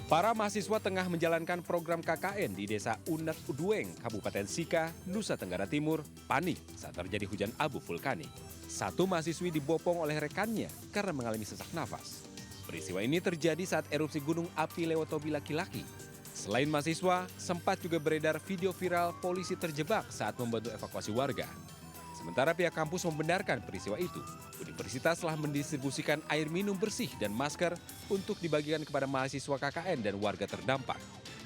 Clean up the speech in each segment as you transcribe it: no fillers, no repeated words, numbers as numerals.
Para mahasiswa tengah menjalankan program KKN di Desa Unek Udueng, Kabupaten Sika, Nusa Tenggara Timur, panik saat terjadi hujan abu vulkanik. Satu mahasiswi dibopong oleh rekannya karena mengalami sesak nafas. Peristiwa ini terjadi saat erupsi gunung api Lewotobi laki-laki. Selain mahasiswa, sempat juga beredar video viral polisi terjebak saat membantu evakuasi warga. Sementara pihak kampus membenarkan peristiwa itu, universitas telah mendistribusikan air minum bersih dan masker untuk dibagikan kepada mahasiswa KKN dan warga terdampak.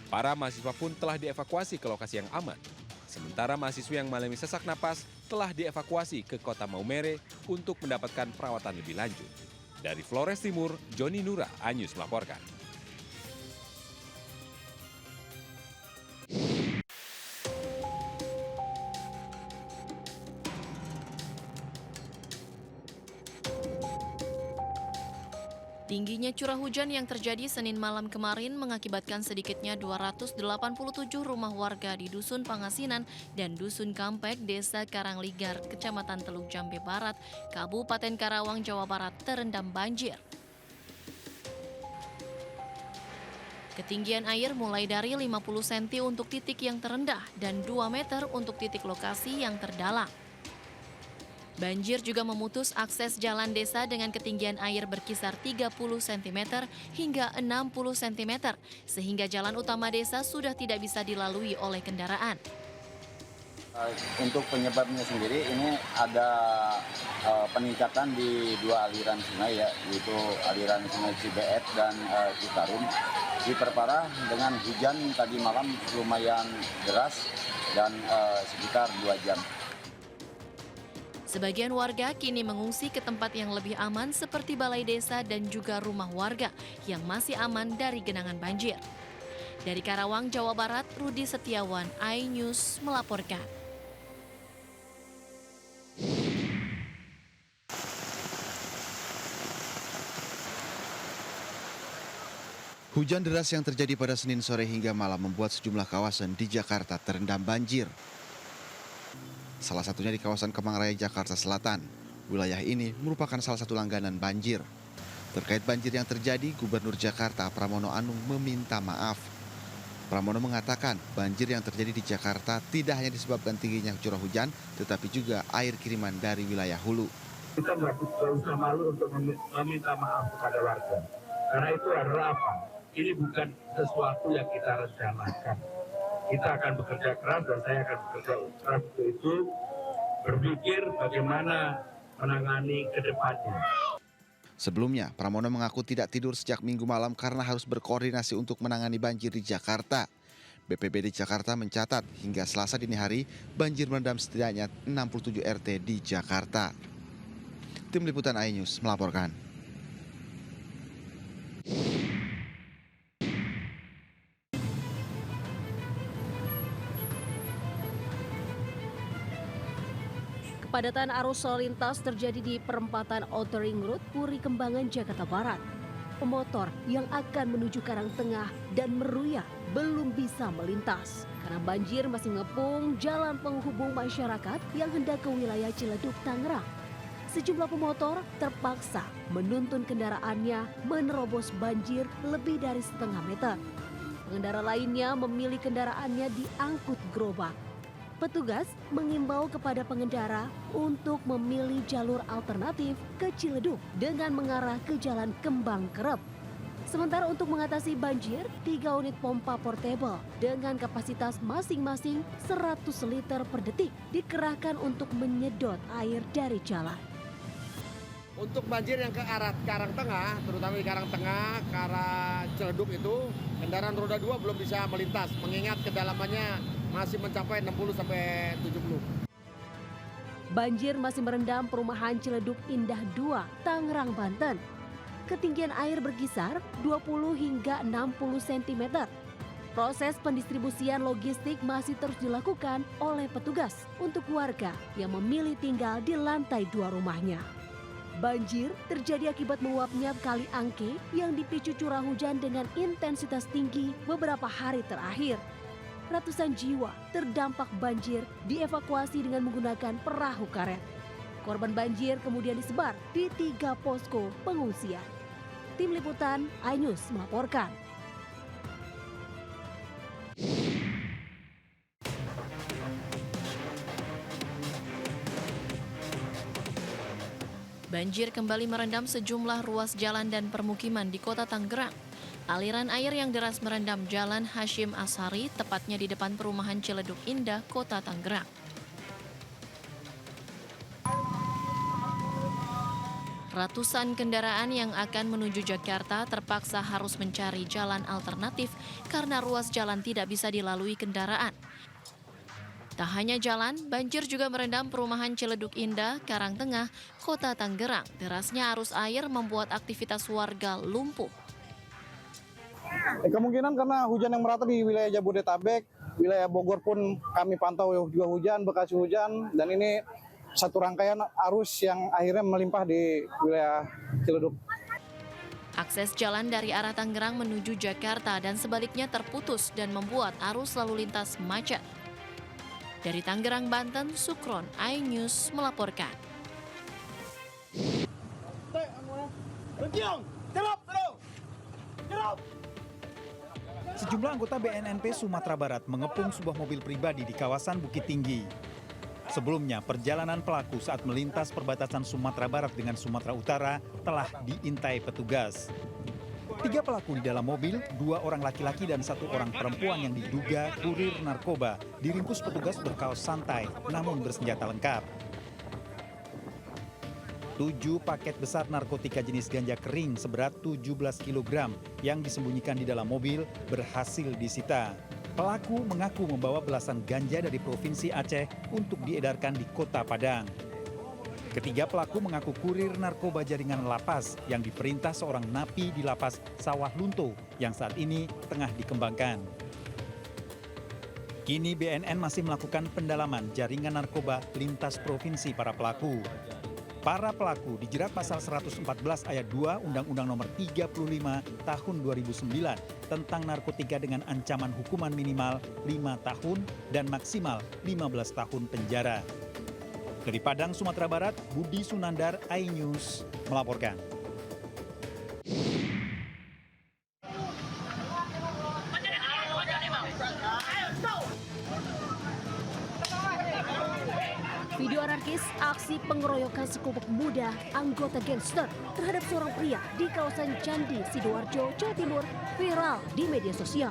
Para mahasiswa pun telah dievakuasi ke lokasi yang aman. Sementara mahasiswa yang mengalami sesak napas telah dievakuasi ke kota Maumere untuk mendapatkan perawatan lebih lanjut. Dari Flores Timur, Joni Nura, Anyus melaporkan. Tingginya curah hujan yang terjadi Senin malam kemarin mengakibatkan sedikitnya 287 rumah warga di Dusun Pangasinan dan Dusun Kampek, Desa Karangligar, Kecamatan Teluk Jambe Barat, Kabupaten Karawang, Jawa Barat terendam banjir. Ketinggian air mulai dari 50 cm untuk titik yang terendah dan 2 meter untuk titik lokasi yang terdalam. Banjir juga memutus akses jalan desa dengan ketinggian air berkisar 30 cm hingga 60 cm, sehingga jalan utama desa sudah tidak bisa dilalui oleh kendaraan. Untuk penyebabnya sendiri ini ada peningkatan di dua aliran sungai ya, yaitu aliran sungai Cibeet dan Citarum. Diperparah dengan hujan tadi malam lumayan deras dan sekitar 2 jam. Sebagian warga kini mengungsi ke tempat yang lebih aman seperti balai desa dan juga rumah warga yang masih aman dari genangan banjir. Dari Karawang, Jawa Barat, Rudi Setiawan, iNews melaporkan. Hujan deras yang terjadi pada Senin sore hingga malam membuat sejumlah kawasan di Jakarta terendam banjir. Salah satunya di kawasan Kemang Raya, Jakarta Selatan. Wilayah ini merupakan salah satu langganan banjir. Terkait banjir yang terjadi, Gubernur Jakarta Pramono Anung meminta maaf. Pramono mengatakan banjir yang terjadi di Jakarta tidak hanya disebabkan tingginya curah hujan, tetapi juga air kiriman dari wilayah hulu. Kita nggak usah malu untuk meminta maaf kepada warga. Karena itu adalah apa? Ini bukan sesuatu yang kita rencanakan. Kita akan bekerja keras dan saya akan bekerja keras untuk itu, berpikir bagaimana menangani ke depannya. Sebelumnya, Pramono mengaku tidak tidur sejak Minggu malam karena harus berkoordinasi untuk menangani banjir di Jakarta. BPBD Jakarta mencatat hingga Selasa dini hari, banjir merendam setidaknya 67 RT di Jakarta. Tim Liputan iNews melaporkan. Kepadatan arus lalu lintas terjadi di perempatan Outer Ring Road, Puri Kembangan, Jakarta Barat. Pemotor yang akan menuju Karangtengah dan Meruya belum bisa melintas karena banjir masih mengepung jalan penghubung masyarakat yang hendak ke wilayah Ciledug, Tangerang. Sejumlah pemotor terpaksa menuntun kendaraannya menerobos banjir lebih dari setengah meter. Pengendara lainnya memilih kendaraannya diangkut gerobak. Petugas mengimbau kepada pengendara untuk memilih jalur alternatif ke Ciledug dengan mengarah ke Jalan Kembang Kerep. Sementara untuk mengatasi banjir, 3 unit pompa portable dengan kapasitas masing-masing 100 liter per detik dikerahkan untuk menyedot air dari jalan. Untuk banjir yang ke arah Karangtengah, terutama di Karangtengah, ke arah Ciledug itu, kendaraan roda 2 belum bisa melintas, mengingat kedalamannya masih mencapai 60-70. Banjir masih merendam perumahan Ciledug Indah 2, Tangerang, Banten. Ketinggian air berkisar 20 hingga 60 cm. Proses pendistribusian logistik masih terus dilakukan oleh petugas untuk warga yang memilih tinggal di lantai 2 rumahnya. Banjir terjadi akibat meluapnya Kali Angke yang dipicu curah hujan dengan intensitas tinggi beberapa hari terakhir. Ratusan jiwa terdampak banjir dievakuasi dengan menggunakan perahu karet. Korban banjir kemudian disebar di 3 posko pengungsian. Tim Liputan iNews melaporkan. Banjir kembali merendam sejumlah ruas jalan dan permukiman di kota Tangerang. Aliran air yang deras merendam Jalan Hashim Ashari, tepatnya di depan perumahan Ciledug Indah, kota Tangerang. Ratusan kendaraan yang akan menuju Jakarta terpaksa harus mencari jalan alternatif karena ruas jalan tidak bisa dilalui kendaraan. Tak hanya jalan, banjir juga merendam perumahan Ciledug Indah, Karangtengah, kota Tangerang. Derasnya arus air membuat aktivitas warga lumpuh. Kemungkinan karena hujan yang merata di wilayah Jabodetabek, wilayah Bogor pun kami pantau juga hujan, Bekasi hujan, dan ini satu rangkaian arus yang akhirnya melimpah di wilayah Ciledug. Akses jalan dari arah Tangerang menuju Jakarta dan sebaliknya terputus dan membuat arus lalu lintas macet. Dari Tangerang, Banten, Sukron, iNews melaporkan. Sejumlah anggota BNNP Sumatera Barat mengepung sebuah mobil pribadi di kawasan Bukit Tinggi. Sebelumnya, perjalanan pelaku saat melintas perbatasan Sumatera Barat dengan Sumatera Utara telah diintai petugas. 3 pelaku di dalam mobil, 2 orang laki-laki dan 1 orang perempuan yang diduga kurir narkoba diringkus petugas berkaos santai namun bersenjata lengkap. 7 paket besar narkotika jenis ganja kering seberat 17 kg yang disembunyikan di dalam mobil berhasil disita. Pelaku mengaku membawa belasan ganja dari Provinsi Aceh untuk diedarkan di Kota Padang. Ketiga pelaku mengaku kurir narkoba jaringan lapas yang diperintah seorang napi di lapas Sawah Lunto yang saat ini tengah dikembangkan. Kini BNN masih melakukan pendalaman jaringan narkoba lintas provinsi para pelaku. Para pelaku dijerat pasal 114 ayat 2 Undang-Undang Nomor 35 Tahun 2009 tentang narkotika dengan ancaman hukuman minimal 5 tahun dan maksimal 15 tahun penjara. Dari Padang, Sumatera Barat, Budi Sunandar, iNews melaporkan. Video anarkis aksi pengeroyokan sekelompok pemuda anggota gangster terhadap seorang pria di kawasan Candi, Sidoarjo, Jawa Timur viral di media sosial.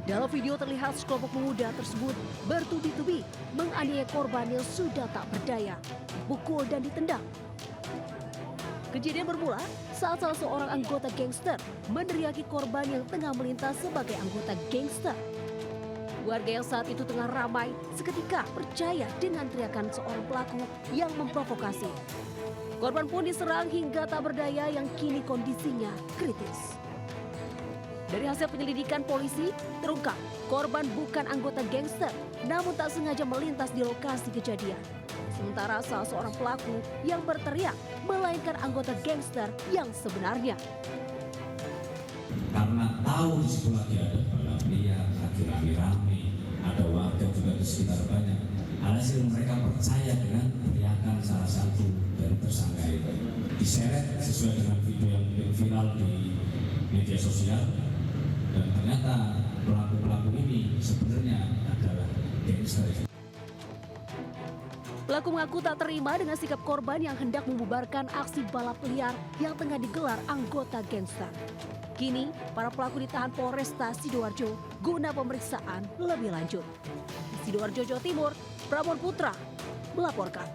Dalam video terlihat sekelompok pemuda tersebut bertubi-tubi menganiaya korban yang sudah tak berdaya, dipukul dan ditendang. Kejadian bermula saat salah seorang anggota gangster meneriaki korban yang tengah melintas sebagai anggota gangster. Warga yang saat itu tengah ramai seketika percaya dengan teriakan seorang pelaku yang memprovokasi. Korban pun diserang hingga tak berdaya yang kini kondisinya kritis. Dari hasil penyelidikan polisi, terungkap korban bukan anggota gangster, namun tak sengaja melintas di lokasi kejadian. Sementara salah seorang pelaku yang berteriak melainkan anggota gangster yang sebenarnya. Karena tahu di situ lagi ada balap liar, lagi rame, ada warga juga di sekitar banyak. Alhasil mereka percaya dengan teriakan salah satu dari tersangka itu. Diseret sesuai dengan video yang viral di media sosial. Dan ternyata pelaku-pelaku ini sebenarnya adalah gangster. Pelaku mengaku tak terima dengan sikap korban yang hendak membubarkan aksi balap liar yang tengah digelar anggota gangster. Kini, para pelaku ditahan Polresta Sidoarjo guna pemeriksaan lebih lanjut. Di Sidoarjo, Jawa Timur, Pramon Putra melaporkan.